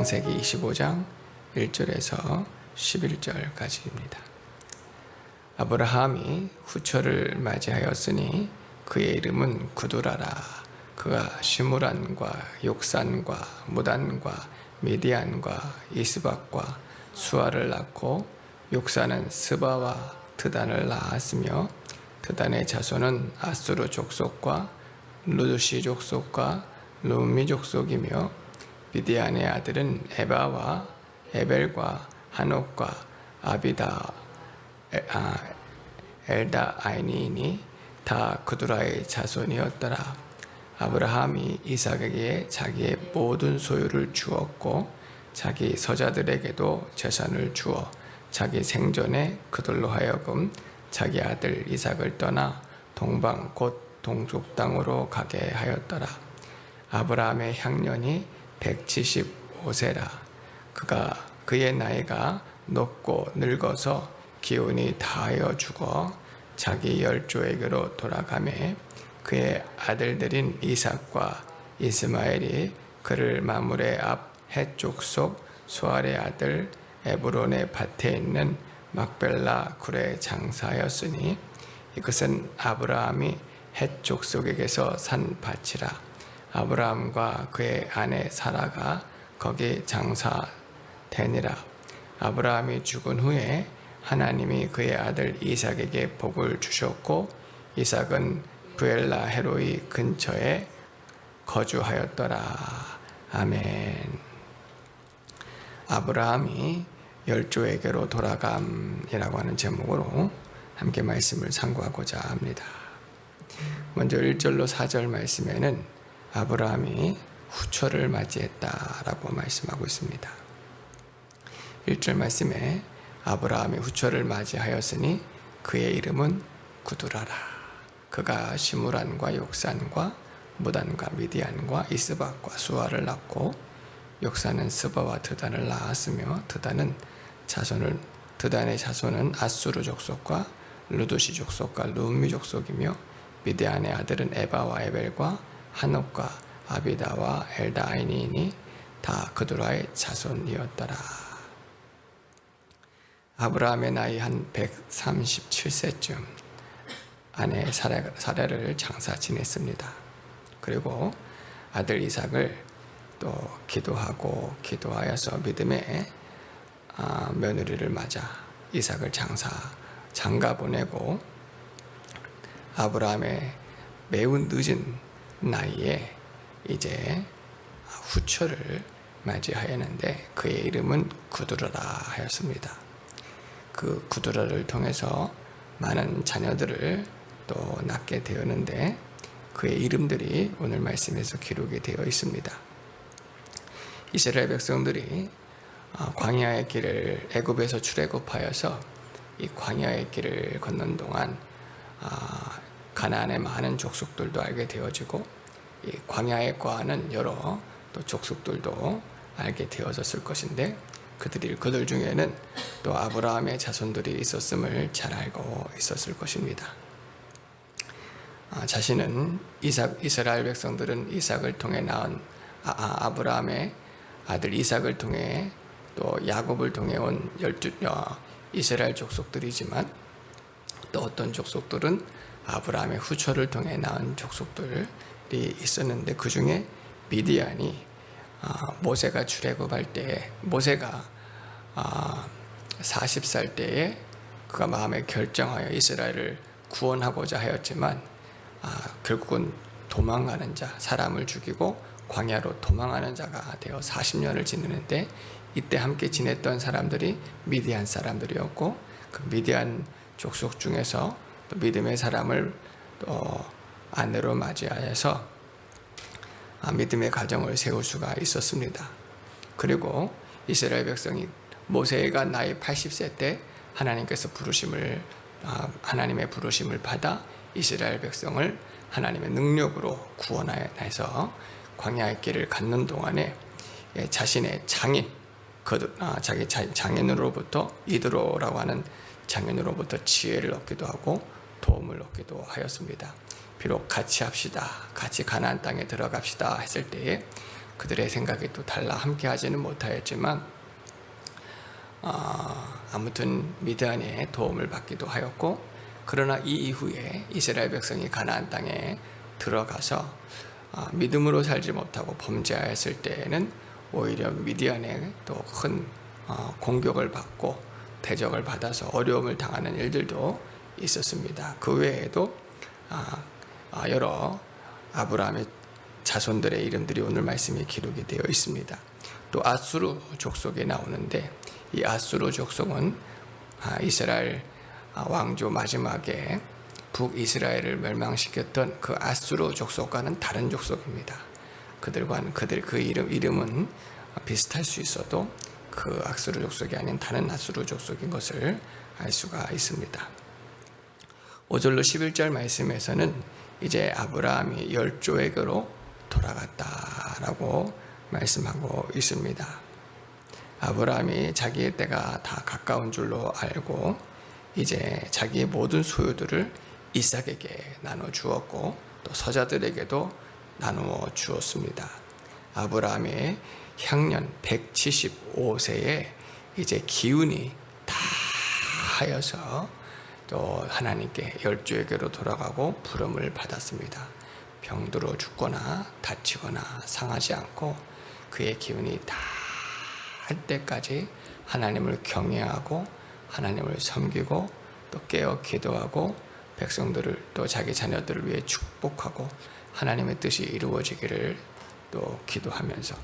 창세기 25장 1절에서 11절까지입니다. 아브라함이 후처를 맞이하였으니 그의 이름은 구두라라. 그가 시므란과 욕산과 무단과 미디안과 이스박과 수아를 낳고 욕산은 스바와 드단을 낳았으며 드단의 자손은 아수르 족속과 루드시 족속과 룸미 족속이며 미디안의 아들은 에바와 에벨과 한옥과 아비다 엘다아이니니 다 그두라의 자손이었더라. 아브라함이 이삭에게 자기의 모든 소유를 주었고 자기 서자들에게도 재산을 주어 자기 생전에 그들로 하여금 자기 아들 이삭을 떠나 동방 곧 동쪽 땅으로 가게 하였더라. 아브라함의 향년이 175세라. 그의 나이가 높고 늙어서 기운이 다하여 죽어 자기 열조에게로 돌아가매 그의 아들들인 이삭과 이스마엘이 그를 마므레 앞 헷족속 소알의 아들 에브론의 밭에 있는 막벨라 굴에 장사하였으니 이것은 아브라함이 헷족속에게서 산 밭이라. 아브라함과 그의 아내 사라가 거기 장사되니라. 아브라함이 죽은 후에 하나님이 그의 아들 이삭에게 복을 주셨고 이삭은 부엘라 헤로이 근처에 거주하였더라. 아멘. 아브라함이 열조에게로 돌아감이라고 하는 제목으로 함께 말씀을 상고하고자 합니다. 먼저 1절로 4절 말씀에는 아브라함이 후처를 맞이했다라고 말씀하고 있습니다. 1절 말씀에 아브라함이 후처를 맞이하였으니 그의 이름은 구두라라. 그가 시므란과 욕산과 무단과 미디안과 이스박과 수아를 낳고 욕산은 스바와 드단을 낳았으며 드단의 자손은 아수르 족속과 루드시 족속과 룸미 족속이며 미디안의 아들은 에바와 에벨과 한옥과 아비다와 엘다아이니니 다 그두라의 자손이었더라. 아브라함의 나이 한 137세쯤 아내 사라를 장사 지냈습니다. 그리고 아들 이삭을 또 기도하여서 믿음의 며느리를 맞아 이삭을 장가 보내고 아브라함의 매우 늦은 나이에 이제 후처를 맞이하였는데 그의 이름은 구두라라 하였습니다. 그 구두라를 통해서 많은 자녀들을 또 낳게 되었는데 그의 이름들이 오늘 말씀에서 기록이 되어 있습니다. 이스라엘 백성들이 광야의 길을 애굽에서 출애굽하여서 이 광야의 길을 걷는 동안 가나안의 많은 족속들도 알게 되어지고 이 광야에 거하는 여러 또 족속들도 알게 되어졌을 것인데 그들 중에는 또 아브라함의 자손들이 있었음을 잘 알고 있었을 것입니다. 이스라엘 백성들은 이삭을 통해 낳은 아브라함의 아들 이삭을 통해 또 야곱을 통해 온 이스라엘 족속들이지만 또 어떤 족속들은 아브라함의 후처를 통해 낳은 족속들이 있었는데 그 중에 미디안이 모세가 출애굽할 때에 모세가 40살 때에 그가 마음에 결정하여 이스라엘을 구원하고자 하였지만 결국은 도망가는 자, 사람을 죽이고 광야로 도망하는 자가 되어 40년을 지내는데 이때 함께 지냈던 사람들이 미디안 사람들이었고 그 미디안 족속 중에서 또 믿음의 사람을 또 아내로 맞이하여서 믿음의 가정을 세울 수가 있었습니다. 그리고 이스라엘 백성이 모세가 나이 80세 때 하나님의 부르심을 받아 이스라엘 백성을 하나님의 능력으로 구원하여서 광야의 길을 갖는 동안에 자신의 자기 장인으로부터 이드로라고 하는 장인으로부터 지혜를 얻기도 하고 도움을 얻기도 하였습니다. 비록 같이 합시다, 같이 가나안 땅에 들어갑시다 했을 때에 그들의 생각이 또 달라 함께 하지는 못하였지만 아무튼 미디안의 도움을 받기도 하였고, 그러나 이 이후에 이스라엘 백성이 가나안 땅에 들어가서 믿음으로 살지 못하고 범죄하였을 때에는 오히려 미디안에 또 큰 공격을 받고 대적을 받아서 어려움을 당하는 일들도 있었습니다. 그 외에도 여러 아브라함의 자손들의 이름들이 오늘 말씀에 기록이 되어 있습니다. 또 아수르 족속이 나오는데, 이 아수르 족속은 이스라엘 왕조 마지막에 북이스라엘을 멸망시켰던 그 아수르 족속과는 다른 족속입니다. 그들과는 그 이름은 비슷할 수 있어도 그 아수르 족속이 아닌 다른 아수르 족속인 것을 알 수가 있습니다. 5절로 11절 말씀에서는 이제 아브라함이 열조에게로 돌아갔다라고 말씀하고 있습니다. 아브라함이 자기의 때가 다 가까운 줄로 알고 이제 자기의 모든 소유들을 이삭에게 나눠 주었고 또 서자들에게도 나누어 주었습니다. 아브라함의 향년 175세에 이제 기운이 다 하여서 또 하나님께 열조에게로 돌아가고 부름을 받았습니다. 병들어 죽거나 다치거나 상하지 않고 그의 기운이 다 할 때까지 하나님을 경외하고 하나님을 섬기고 또 깨어 기도하고 백성들을 또 자기 자녀들을 위해 축복하고 하나님의 뜻이 이루어지기를 또 기도하면서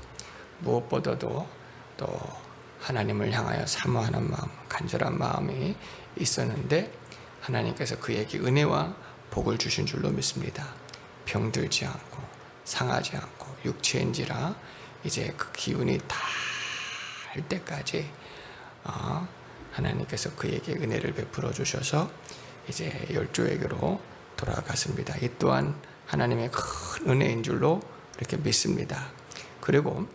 무엇보다도 또 하나님을 향하여 사모하는 마음, 간절한 마음이 있었는데 하나님께서 그에게 은혜와 복을 주신 줄로 믿습니다. 병들지 않고 상하지 않고 육체인지라 이제 그 기운이 다 할 때까지 하나님께서 그에게 은혜를 베풀어 주셔서 이제 열조에게로 돌아갔습니다. 이 또한 하나님의 큰 은혜인 줄로 이렇게 믿습니다. 그리고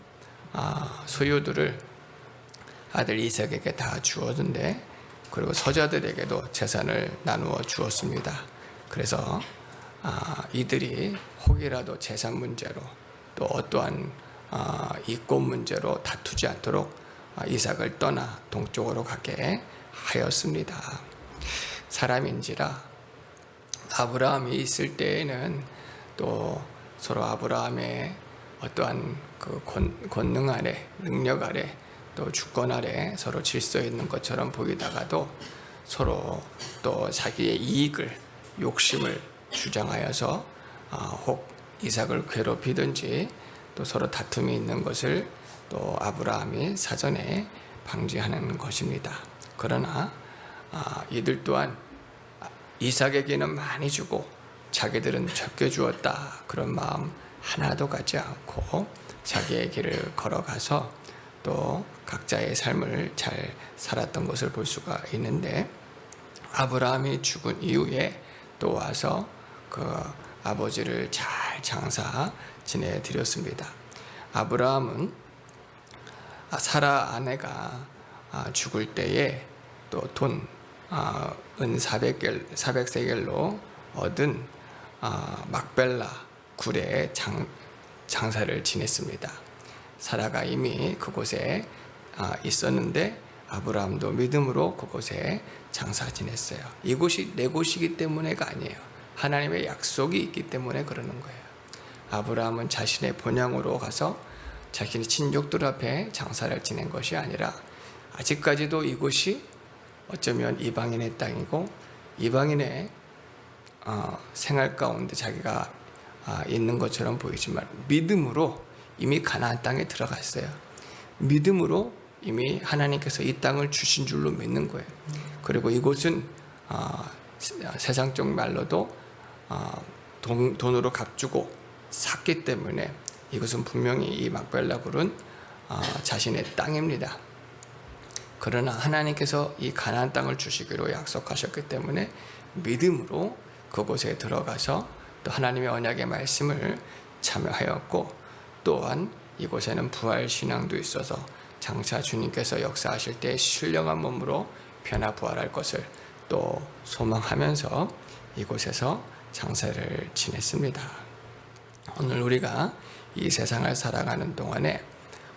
소유들을 아들 이삭에게 다 주었는데, 그리고 서자들에게도 재산을 나누어 주었습니다. 그래서 이들이 혹이라도 재산 문제로 또 어떠한 이권 문제로 다투지 않도록 이삭을 떠나 동쪽으로 가게 하였습니다. 사람인지라 아브라함이 있을 때에는 또 서로 아브라함의 어떠한 그 권능 아래, 능력 아래, 또 주권 아래 서로 질서 있는 것처럼 보이다가도 서로 또 자기의 이익을, 욕심을 주장하여서 혹 이삭을 괴롭히든지 또 서로 다툼이 있는 것을 또 아브라함이 사전에 방지하는 것입니다. 그러나 이들 또한 이삭에게는 많이 주고 자기들은 적게 주었다, 그런 마음 하나도 갖지 않고 자기의 길을 걸어가서 또 각자의 삶을 잘 살았던 것을 볼 수가 있는데, 아브라함이 죽은 이후에 또 와서 그 아버지를 잘 장사 지내드렸습니다. 아브라함은 사라 아내가 죽을 때에 또 돈, 은 400세겔로 얻은 막벨라 굴에 장사를 지냈습니다. 사라가 이미 그곳에 있었는데 아브라함도 믿음으로 그곳에 장사 지냈어요. 이곳이 내 곳이기 때문에가 아니에요. 하나님의 약속이 있기 때문에 그러는 거예요. 아브라함은 자신의 본향으로 가서 자신의 친족들 앞에 장사를 지낸 것이 아니라 아직까지도 이곳이 어쩌면 이방인의 땅이고 이방인의 생활 가운데 자기가 있는 것처럼 보이지만 믿음으로 이미 가나안 땅에 들어갔어요. 믿음으로 이미 하나님께서 이 땅을 주신 줄로 믿는 거예요. 그리고 이곳은 세상적 말로도 돈으로 값주고 샀기 때문에 이것은 분명히 이 막벨라 굴은 자신의 땅입니다. 그러나 하나님께서 이 가나안 땅을 주시기로 약속하셨기 때문에 믿음으로 그곳에 들어가서 또 하나님의 언약의 말씀을 참여하였고, 또한 이곳에는 부활 신앙도 있어서 장차 주님께서 역사하실 때 신령한 몸으로 변화 부활할 것을 또 소망하면서 이곳에서 장사를 지냈습니다. 오늘 우리가 이 세상을 살아가는 동안에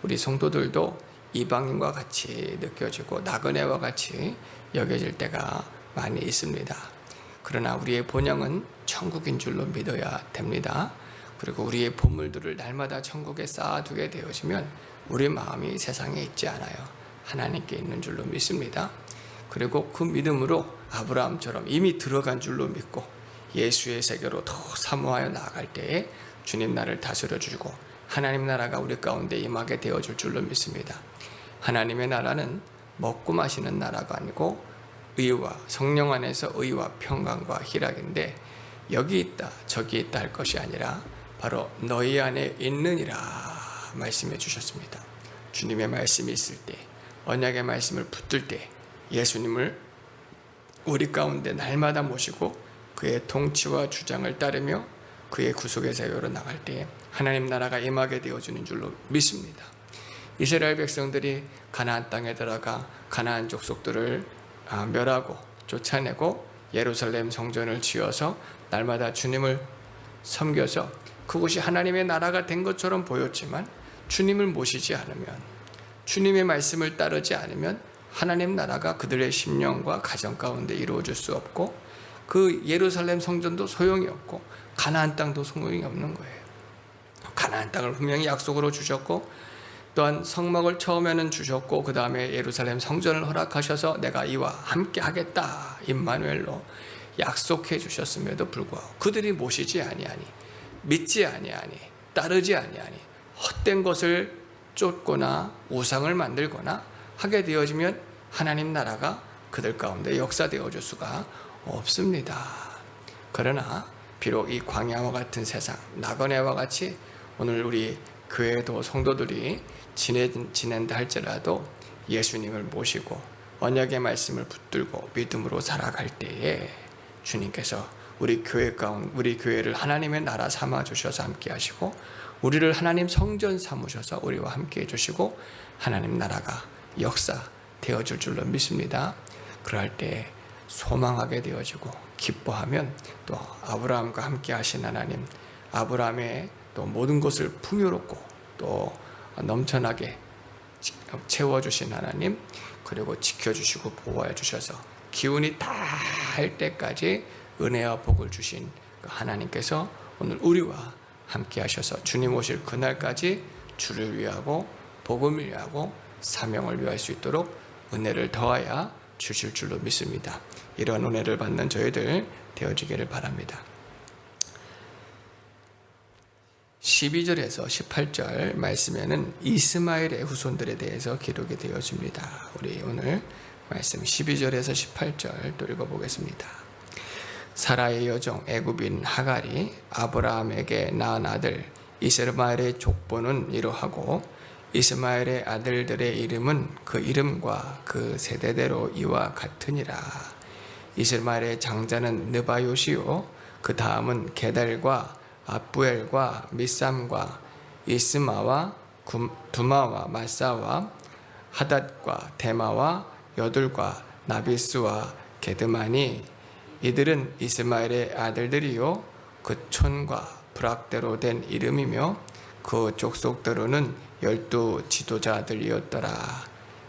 우리 성도들도 이방인과 같이 느껴지고 나그네와 같이 여겨질 때가 많이 있습니다. 그러나 우리의 본향은 천국인 줄로 믿어야 됩니다. 그리고 우리의 보물들을 날마다 천국에 쌓아두게 되어지면 우리 마음이 세상에 있지 않아요. 하나님께 있는 줄로 믿습니다. 그리고 그 믿음으로 아브라함처럼 이미 들어간 줄로 믿고 예수의 세계로 더 사모하여 나아갈 때에 주님 나를 다스려 주시고 하나님 나라가 우리 가운데 임하게 되어줄 줄로 믿습니다. 하나님의 나라는 먹고 마시는 나라가 아니고 의와 성령 안에서 의와 평강과 희락인데 여기 있다 저기 있다 할 것이 아니라 바로 너희 안에 있느니라 말씀해 주셨습니다. 주님의 말씀이 있을 때, 언약의 말씀을 붙들 때 예수님을 우리 가운데 날마다 모시고 그의 통치와 주장을 따르며 그의 구속의 세계로 나갈 때에 하나님 나라가 임하게 되어주는 줄로 믿습니다. 이스라엘 백성들이 가나안 땅에 들어가 가나안 족속들을 멸하고 쫓아내고 예루살렘 성전을 지어서 날마다 주님을 섬겨서 그곳이 하나님의 나라가 된 것처럼 보였지만 주님을 모시지 않으면, 주님의 말씀을 따르지 않으면 하나님 나라가 그들의 심령과 가정 가운데 이루어질 수 없고 그 예루살렘 성전도 소용이 없고 가나안 땅도 소용이 없는 거예요. 가나안 땅을 분명히 약속으로 주셨고 또한 성막을 처음에는 주셨고 그 다음에 예루살렘 성전을 허락하셔서 내가 이와 함께 하겠다 임마누엘로 약속해 주셨음에도 불구하고 그들이 모시지 아니하니, 믿지 아니하니, 따르지 아니하니 헛된 것을 쫓거나 우상을 만들거나 하게 되어지면 하나님 나라가 그들 가운데 역사되어 줄 수가 없습니다. 그러나 비록 이 광야와 같은 세상, 나그네와 같이 오늘 우리 교회도 성도들이 지낸다 할지라도 예수님을 모시고 언약의 말씀을 붙들고 믿음으로 살아갈 때에 주님께서 우리 교회를 하나님의 나라 삼아 주셔서 함께 하시고 우리를 하나님 성전 삼으셔서 우리와 함께 해주시고 하나님 나라가 역사 되어줄 줄로 믿습니다. 그럴 때 소망하게 되어지고 기뻐하면 또 아브라함과 함께 하신 하나님, 아브라함의 또 모든 것을 풍요롭고 또 넘쳐나게 채워주신 하나님, 그리고 지켜주시고 보호해 주셔서 기운이 다 할 때까지 은혜와 복을 주신 하나님께서 오늘 우리와 함께 하셔서 주님 오실 그날까지 주를 위하고 복음을 위하고 사명을 위할 수 있도록 은혜를 더하여 주실 줄로 믿습니다. 이런 은혜를 받는 저희들 되어지기를 바랍니다. 12절에서 18절 말씀에는 이스마엘의 후손들에 대해서 기록이 되어집니다. 우리 오늘 말씀 12절에서 18절 또 읽어보겠습니다. 사라의 여종 애굽인 하갈이 아브라함에게 낳은 아들 이스마엘의 족보는 이러하고 이스마엘의 아들들의 이름은 그 이름과 그 세대대로 이와 같으니라. 이스마엘의 장자는 느바요시요 그 다음은 게달과 아부엘과 미삼과 이스마와 두마와 마사와 하닷과 데마와 여둘과 나비스와 게드마니 이들은 이스마엘의 아들들이요 그 촌과 부락대로 된 이름이며 그 족속대로는 12 지도자들이었더라.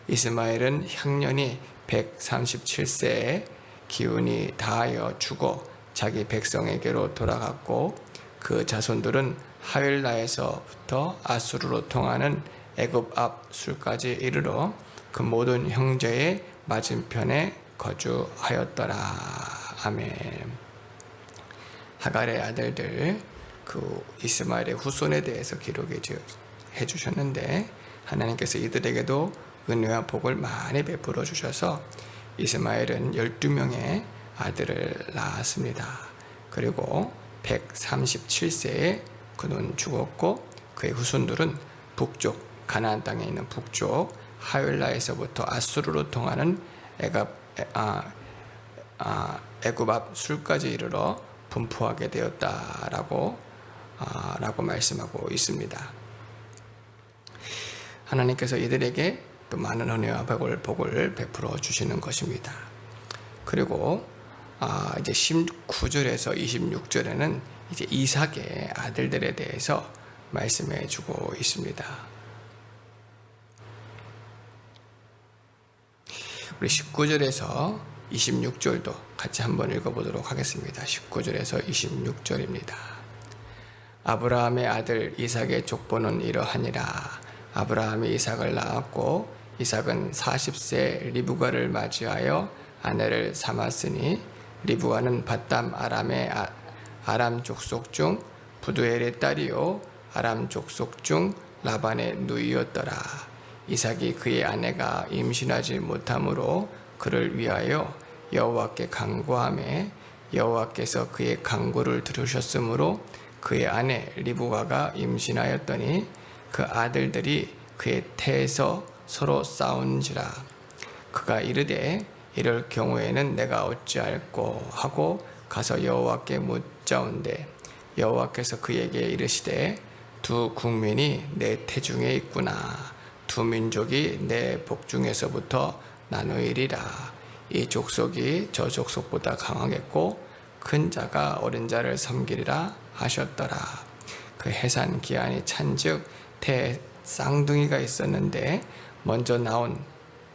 이스마엘은 향년이 137세에 기운이 다하여 죽어 자기 백성에게로 돌아갔고 그 자손들은 하윌라에서부터 아수르로 통하는 애굽 앞 술까지 이르러 그 모든 형제의 맞은편에 거주하였더라. 아멘. 하갈의 아들들 그 이스마엘의 후손에 대해서 기록해 주셨는데 하나님께서 이들에게도 은혜와 복을 많이 베풀어 주셔서 이스마엘은 12명의 아들을 낳았습니다. 그리고 137세에 그는 죽었고 그의 후손들은 북쪽 가나안 땅에 있는 북쪽 하윌라에서부터 아수르로 통하는 애굽 앞 술까지 이르러 분포하게 되었다라고 말씀하고 있습니다. 하나님께서 이들에게 또 많은 은혜와 복을 베풀어 주시는 것입니다. 그리고 이제 19절에서 26절에는 이제 이삭의 아들들에 대해서 말씀해 주고 있습니다. 우리 19절에서 26절도 같이 한번 읽어보도록 하겠습니다. 19절에서 26절입니다. 아브라함의 아들 이삭의 족보는 이러하니라. 아브라함이 이삭을 낳았고 이삭은 40세 리브가를 맞이하여 아내를 삼았으니 리브가는 밧담 아람의 아람 족속 중 부두엘의 딸이요 아람 족속 중 라반의 누이였더라. 이삭이 그의 아내가 임신하지 못함으로 그를 위하여 여호와께 간구하매 여호와께서 그의 간구를 들으셨으므로 그의 아내 리브가가 임신하였더니 그 아들들이 그의 태에서 서로 싸운지라. 그가 이르되 이럴 경우에는 내가 어찌할꼬 하고 가서 여호와께 묻자온대 여호와께서 그에게 이르시되 두 국민이 내 태중에 있구나. 두 민족이 내 복중에서부터 나누이리라. 이 족속이 저 족속보다 강하겠고 큰 자가 어린 자를 섬기리라 하셨더라. 그 해산 기한이 찬즉 태 쌍둥이가 있었는데 먼저 나온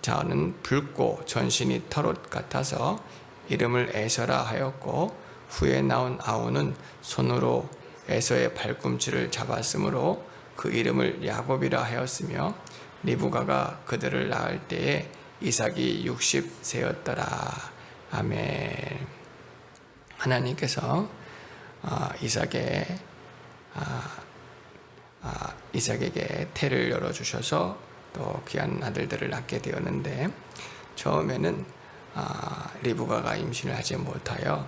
자는 붉고 전신이 털옷 같아서 이름을 에서라 하였고 후에 나온 아우는 손으로 에서의 발꿈치를 잡았으므로 그 이름을 야곱이라 하였으며 리브가가 그들을 낳을 때에 이삭이 60세였더라. 아멘. 하나님께서 이삭에게 태를 열어주셔서 또 귀한 아들들을 낳게 되었는데 처음에는 리브가가 임신을 하지 못하여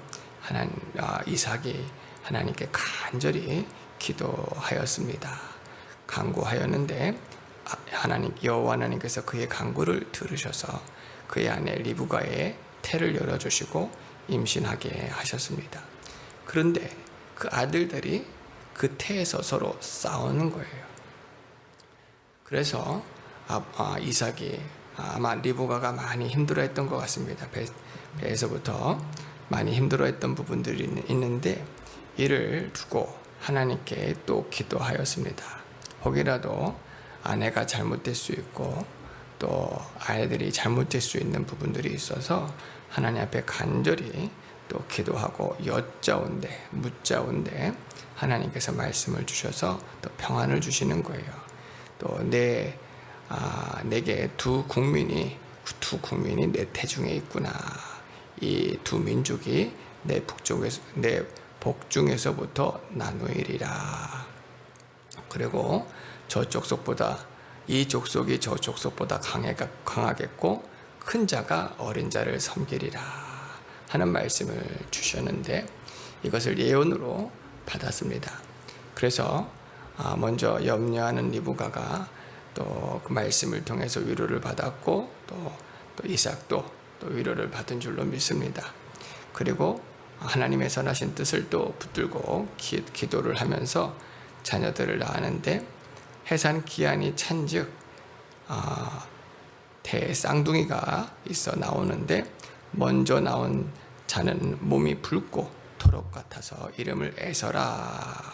이삭이 하나님께 간절히 기도하였습니다. 간구하였는데 여호와 하나님께서 그의 간구를 들으셔서 그의 아내 리브가의 태를 열어주시고 임신하게 하셨습니다. 그런데 그 아들들이 그 태에서 서로 싸우는 거예요. 그래서 이삭이 아마 리브가가 많이 힘들어했던 것 같습니다. 배에서부터 많이 힘들어했던 부분들이 있는데 이를 두고 하나님께 또 기도하였습니다. 혹이라도 아내가 잘못될 수 있고 또 아이들이 잘못될 수 있는 부분들이 있어서 하나님 앞에 간절히 또 기도하고 묻자온데 하나님께서 말씀을 주셔서 또 평안을 주시는 거예요. 또 내게 두 국민이 내 태중에 있구나. 이 두 민족이 내 복중에서부터 나누이리라. 그리고 이 족속이 저 족속보다 강하겠고 큰 자가 어린 자를 섬기리라 하는 말씀을 주셨는데 이것을 예언으로 받았습니다. 그래서 먼저 염려하는 리브가가 또 그 말씀을 통해서 위로를 받았고 또 이삭도 또 위로를 받은 줄로 믿습니다. 그리고 하나님의 선하신 뜻을 또 붙들고 기도를 하면서 자녀들을 낳았는데 해산 기한이 찬즉 쌍둥이가 있어 나오는데 먼저 나온 자는 몸이 붉고 털옷 같아서 이름을 에서라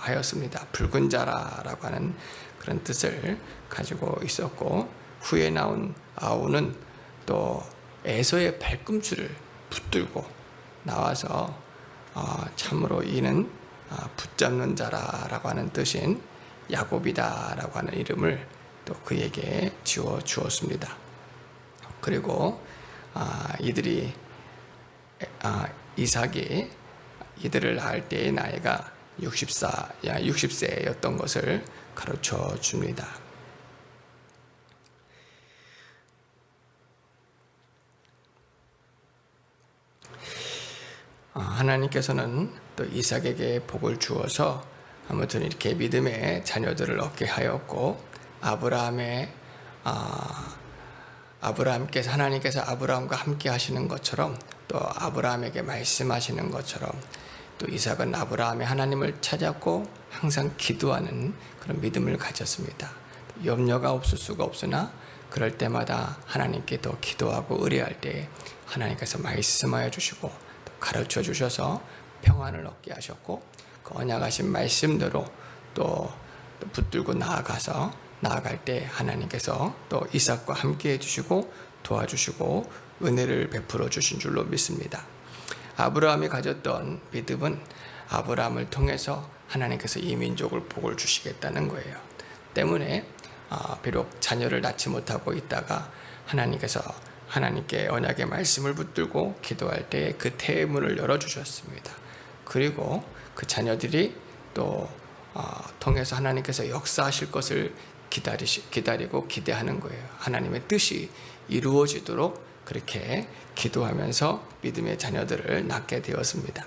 하였습니다. 붉은 자라라고 하는 그런 뜻을 가지고 있었고 후에 나온 아우는 또 에서의 발꿈치를 붙들고 나와서 참으로 이는 붙잡는 자라라고 하는 뜻인 야곱이다라고 하는 이름을 또 그에게 지어 주었습니다. 그리고 이삭이 이들을 낳을 때의 나이가 60세였던 것을 가르쳐 줍니다. 하나님께서는 또 이삭에게 복을 주어서 아무튼 이렇게 믿음의 자녀들을 얻게 하였고 하나님께서 아브라함과 함께 하시는 것처럼 또 아브라함에게 말씀하시는 것처럼 또 이삭은 아브라함의 하나님을 찾았고 항상 기도하는 그런 믿음을 가졌습니다. 염려가 없을 수가 없으나 그럴 때마다 하나님께 더 기도하고 의뢰할 때 하나님께서 말씀하여 주시고 또 가르쳐 주셔서 평안을 얻게 하셨고 그 언약하신 말씀대로 또 또 붙들고 나아갈 때 하나님께서 또 이삭과 함께 해주시고 도와주시고 은혜를 베풀어 주신 줄로 믿습니다. 아브라함이 가졌던 믿음은 아브라함을 통해서 하나님께서 이 민족을 복을 주시겠다는 거예요. 때문에 비록 자녀를 낳지 못하고 있다가 하나님께 언약의 말씀을 붙들고 기도할 때 그 태의 문을 열어주셨습니다. 그리고 그 자녀들이 또 통해서 하나님께서 역사하실 것을 기다리고 기대하는 거예요. 하나님의 뜻이 이루어지도록 그렇게 기도하면서 믿음의 자녀들을 낳게 되었습니다.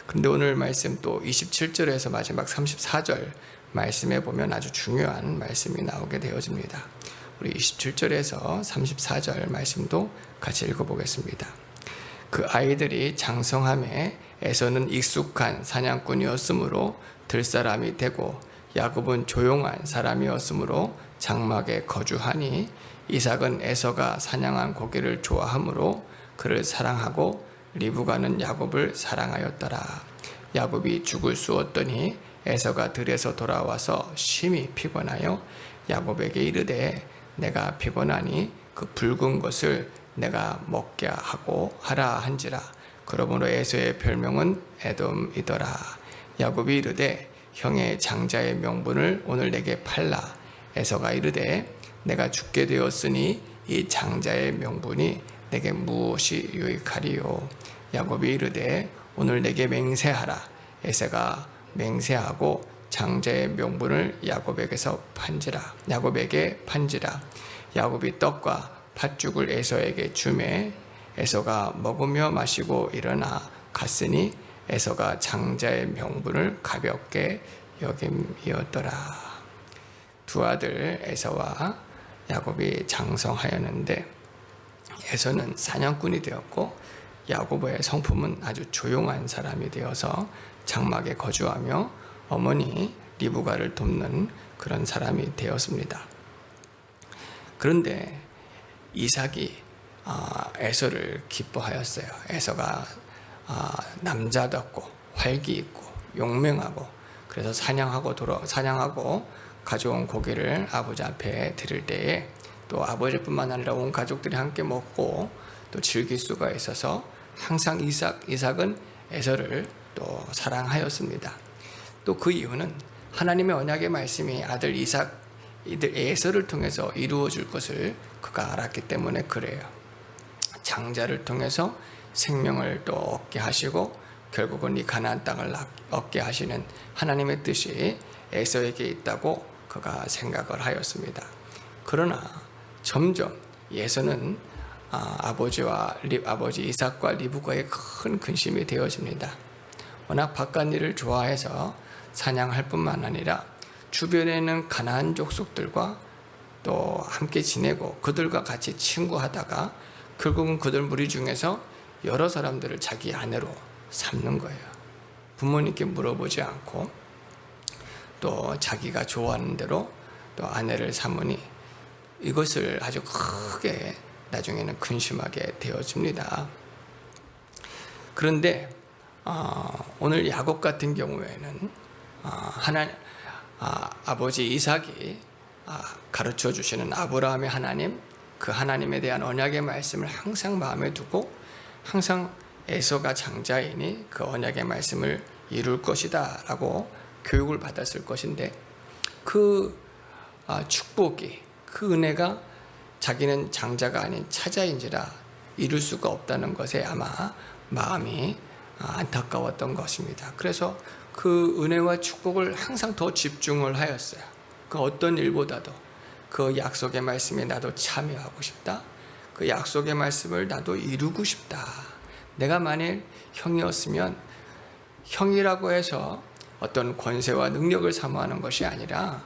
그런데 오늘 말씀 또 27절에서 마지막 34절 말씀에 보면 아주 중요한 말씀이 나오게 되어집니다. 우리 27절에서 34절 말씀도 같이 읽어보겠습니다. 그 아이들이 장성함에 에서는 익숙한 사냥꾼이었으므로 들사람이 되고 야곱은 조용한 사람이었으므로 장막에 거주하니 이삭은 에서가 사냥한 고기를 좋아하므로 그를 사랑하고 리브가는 야곱을 사랑하였더라. 야곱이 죽을 쑤었더니 에서가 들에서 돌아와서 심히 피곤하여 야곱에게 이르되 내가 피곤하니 그 붉은 것을 내가 먹게 하라 한지라. 그러므로 에서의 별명은 에돔이더라. 야곱이 이르되 형의 장자의 명분을 오늘 내게 팔라. 에서가 이르되 내가 죽게 되었으니 이 장자의 명분이 내게 무엇이 유익하리요. 야곱이 이르되 오늘 내게 맹세하라. 에서가 맹세하고 장자의 명분을 야곱에게 판지라. 야곱이 떡과 팥죽을 에서에게 주매 에서가 먹으며 마시고 일어나 갔으니 에서가 장자의 명분을 가볍게 여김이었더라. 두 아들 에서와 야곱이 장성하였는데 에서는 사냥꾼이 되었고 야곱의 성품은 아주 조용한 사람이 되어서 장막에 거주하며 어머니 리브가를 돕는 그런 사람이 되었습니다. 그런데 이삭이 에서를 기뻐하였어요. 에서가 남자답고 활기 있고 용맹하고 그래서 사냥하고 가져온 고기를 아버지 앞에 드릴 때에 또 아버지뿐만 아니라 온 가족들이 함께 먹고 또 즐길 수가 있어서 항상 이삭은 에서를 또 사랑하였습니다. 또 그 이유는 하나님의 언약의 말씀이 아들 에서를 통해서 이루어질 것을 그가 알았기 때문에 그래요. 장자를 통해서 생명을 또 얻게 하시고 결국은 이 가나안 땅을 얻게 하시는 하나님의 뜻이 에서에게 있다고 그가 생각을 하였습니다. 그러나 점점 에서는 아버지 이삭과 리브가의 큰 근심이 되어집니다. 워낙 바깥 일을 좋아해서 사냥할 뿐만 아니라 주변에 있는 가나안 족속들과 또 함께 지내고 그들과 같이 친구하다가 결국은 그들 무리 중에서 여러 사람들을 자기 아내로 삼는 거예요. 부모님께 물어보지 않고 또 자기가 좋아하는 대로 또 아내를 삼으니 이것을 아주 크게 나중에는 근심하게 되어집니다. 그런데 오늘 야곱 같은 경우에는 아버지 이삭이 가르쳐 주시는 아브라함의 하나님, 그 하나님에 대한 언약의 말씀을 항상 마음에 두고 항상 에서가 장자이니 그 언약의 말씀을 이룰 것이다 라고 교육을 받았을 것인데 그 축복이 그 은혜가 자기는 장자가 아닌 차자인지라 이룰 수가 없다는 것에 아마 마음이 안타까웠던 것입니다. 그래서 그 은혜와 축복을 항상 더 집중을 하였어요. 그 어떤 일보다도 그 약속의 말씀에 나도 참여하고 싶다. 그 약속의 말씀을 나도 이루고 싶다. 내가 만일 형이었으면 형이라고 해서 어떤 권세와 능력을 사모하는 것이 아니라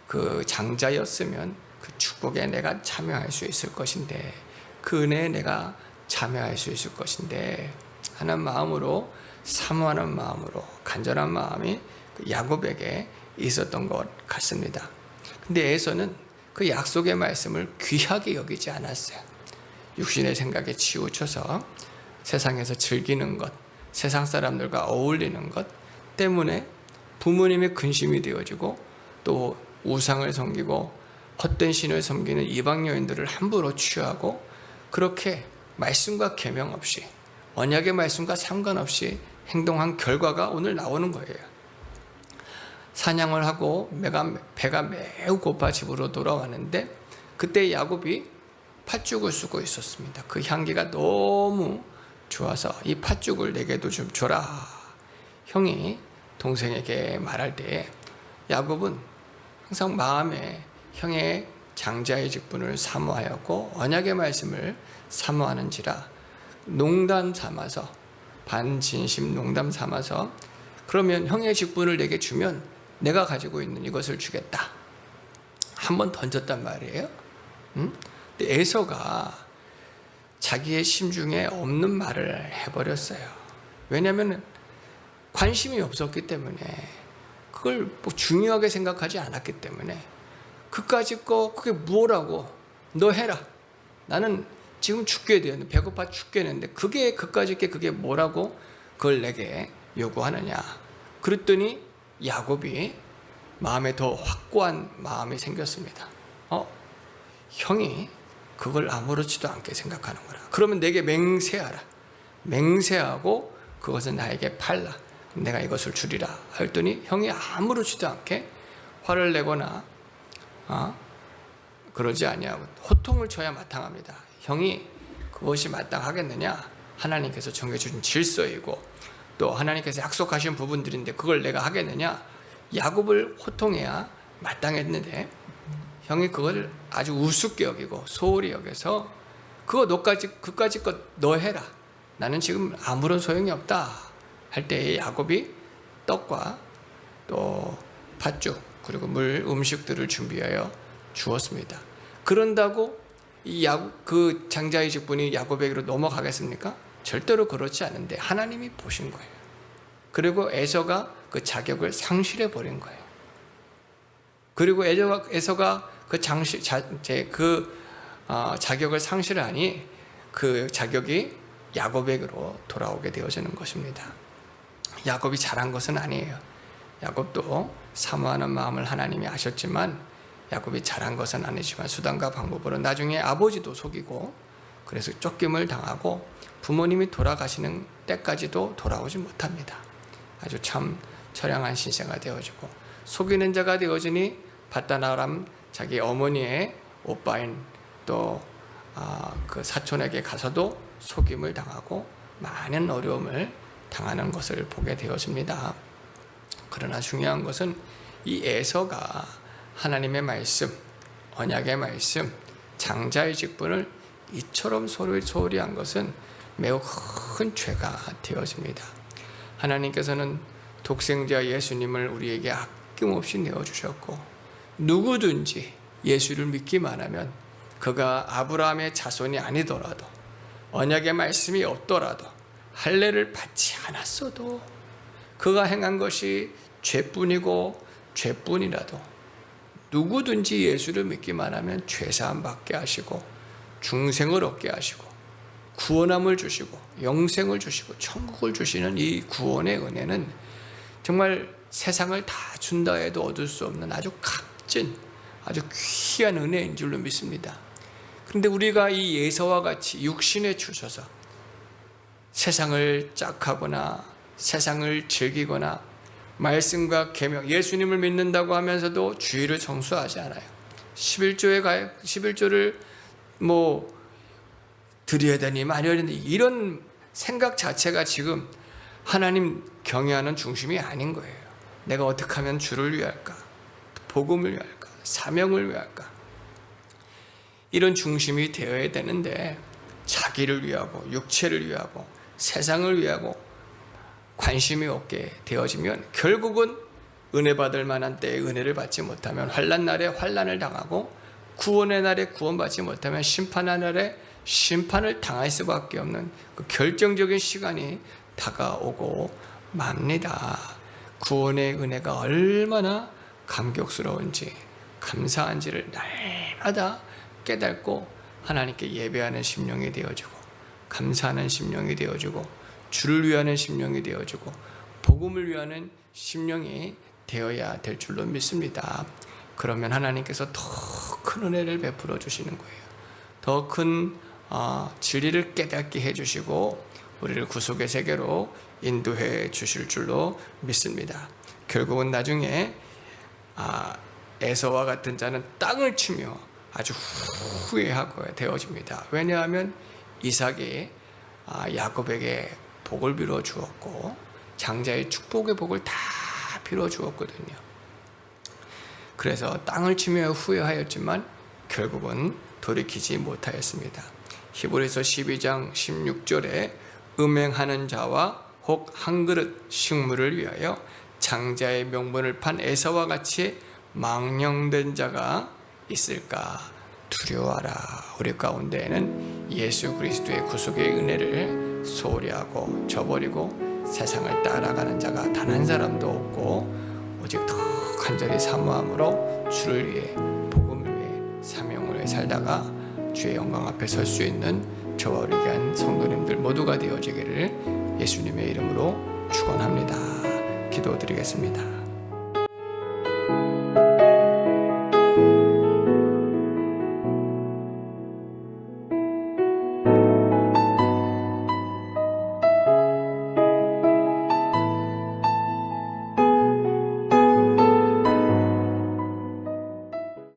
그 장자였으면 그 축복에 내가 참여할 수 있을 것인데 그 은혜에 내가 참여할 수 있을 것인데 하는 마음으로 사모하는 마음으로 간절한 마음이 야곱에게 있었던 것 같습니다. 근데 에서는 그 약속의 말씀을 귀하게 여기지 않았어요. 육신의 생각에 치우쳐서 세상에서 즐기는 것, 세상 사람들과 어울리는 것 때문에 부모님의 근심이 되어지고 또 우상을 섬기고 헛된 신을 섬기는 이방 여인들을 함부로 취하고 그렇게 말씀과 계명 없이 언약의 말씀과 상관없이 행동한 결과가 오늘 나오는 거예요. 사냥을 하고 배가 매우 고파 집으로 돌아왔는데 그때 야곱이 팥죽을 쓰고 있었습니다. 그 향기가 너무 좋아서 이 팥죽을 내게도 좀 줘라. 형이 동생에게 말할 때 야곱은 항상 마음에 형의 장자의 직분을 사모하였고 언약의 말씀을 사모하는지라 농담 삼아서 반진심 농담 삼아서 그러면 형의 직분을 내게 주면 내가 가지고 있는 이것을 주겠다. 한번 던졌단 말이에요. 근데 에서가 자기의 심중에 없는 말을 해버렸어요. 왜냐하면 관심이 없었기 때문에 그걸 뭐 중요하게 생각하지 않았기 때문에 그까짓 거 그게 뭐라고 너 해라. 나는 지금 죽게 돼요. 배고파 죽겠는데 그게 그까짓 게 그게 뭐라고 그걸 내게 요구하느냐. 그랬더니 야곱이 마음에 더 확고한 마음이 생겼습니다. 형이 그걸 아무렇지도 않게 생각하는 거라. 그러면 내게 맹세하라. 맹세하고 그것은 나에게 팔라. 내가 이것을 주리라. 했더니 형이 아무렇지도 않게 화를 내거나 그러지 아니하고 호통을 쳐야 마땅합니다. 형이 그것이 마땅하겠느냐? 하나님께서 정해주신 질서이고 또 하나님께서 약속하신 부분들인데 그걸 내가 하겠느냐? 야곱을 호통해야 마땅했는데 형이 그걸 아주 우습게 여기고 소홀히 여겨서 그까짓 것 너 해라. 나는 지금 아무런 소용이 없다. 할 때에 야곱이 떡과 또 팥죽 그리고 음식들을 준비하여 주었습니다. 그런다고 그 장자의 직분이 야곱에게로 넘어가겠습니까? 절대로 그렇지 않은데 하나님이 보신 거예요. 그리고 에서가 그 자격을 상실해 버린 거예요. 그리고 에서가 그 자격을 상실하니 그 자격이 야곱에게로 돌아오게 되어지는 것입니다. 야곱이 잘한 것은 아니에요. 야곱도 사모하는 마음을 하나님이 아셨지만 야곱이 잘한 것은 아니지만 수단과 방법으로 나중에 아버지도 속이고 그래서 쫓김을 당하고 부모님이 돌아가시는 때까지도 돌아오지 못합니다. 아주 참 처량한 신세가 되어지고 속이는 자가 되어지니 바다나람 자기 어머니의 오빠인 또 그 사촌에게 가서도 속임을 당하고 많은 어려움을 당하는 것을 보게 되어집니다. 그러나 중요한 것은 이 에서가 하나님의 말씀, 언약의 말씀, 장자의 직분을 이처럼 소홀히 한 것은 매우 큰 죄가 되어집니다. 하나님께서는 독생자 예수님을 우리에게 아낌없이 내어주셨고 누구든지 예수를 믿기만 하면 그가 아브라함의 자손이 아니더라도 언약의 말씀이 없더라도 할례를 받지 않았어도 그가 행한 것이 죄뿐이고 죄뿐이라도 누구든지 예수를 믿기만 하면 죄사함 받게 하시고 중생을 얻게 하시고 구원함을 주시고 영생을 주시고 천국을 주시는 이 구원의 은혜는 정말 세상을 다 준다 해도 얻을 수 없는 아주 값진 아주 귀한 은혜인 줄로 믿습니다. 그런데 우리가 이 예서와 같이 육신에 주셔서 세상을 짝하거나 세상을 즐기거나 말씀과 계명 예수님을 믿는다고 하면서도 주의를 정수하지 않아요. 11조를 드려야 되니 말해야 되니 이런 생각 자체가 지금 하나님 경외하는 중심이 아닌 거예요. 내가 어떻게 하면 주를 위할까? 복음을 위할까? 사명을 위할까? 이런 중심이 되어야 되는데 자기를 위하고 육체를 위하고 세상을 위하고 관심이 없게 되어지면 결국은 은혜 받을 만한 때에 은혜를 받지 못하면 환난 날에 환난을 당하고 구원의 날에 구원받지 못하면 심판의 날에 심판을 당할 수밖에 없는 그 결정적인 시간이 다가오고 맙니다. 구원의 은혜가 얼마나 감격스러운지 감사한지를 날마다 깨닫고 하나님께 예배하는 심령이 되어지고 감사하는 심령이 되어지고 주를 위하는 심령이 되어지고 복음을 위하는 심령이 되어야 될 줄로 믿습니다. 그러면 하나님께서 더 큰 은혜를 베풀어 주시는 거예요. 더 큰 진리를 깨닫게 해주시고 우리를 구속의 세계로 인도해 주실 줄로 믿습니다. 결국은 나중에 에서와 같은 자는 땅을 치며 아주 후회하게 되어집니다. 왜냐하면 이삭이 야곱에게 복을 빌어 주었고 장자의 축복의 복을 다 빌어 주었거든요. 그래서 땅을 치며 후회하였지만 결국은 돌이키지 못하였습니다. 히브리서 12장 16절에 음행하는 자와 혹 한 그릇 식물을 위하여 장자의 명분을 판 에서와 같이 망령된 자가 있을까 두려워하라. 우리 가운데에는 예수 그리스도의 구속의 은혜를 소홀히 하고 저버리고 세상을 따라가는 자가 단 한 사람도 없고 오직 더 간절히 사모함으로 주를 위해 복음을 위해 사명을 위해 살다가 주의 영광 앞에 설 수 있는 저와 우리 귀한 성도님들 모두가 되어지기를 예수님의 이름으로 축원합니다. 기도드리겠습니다.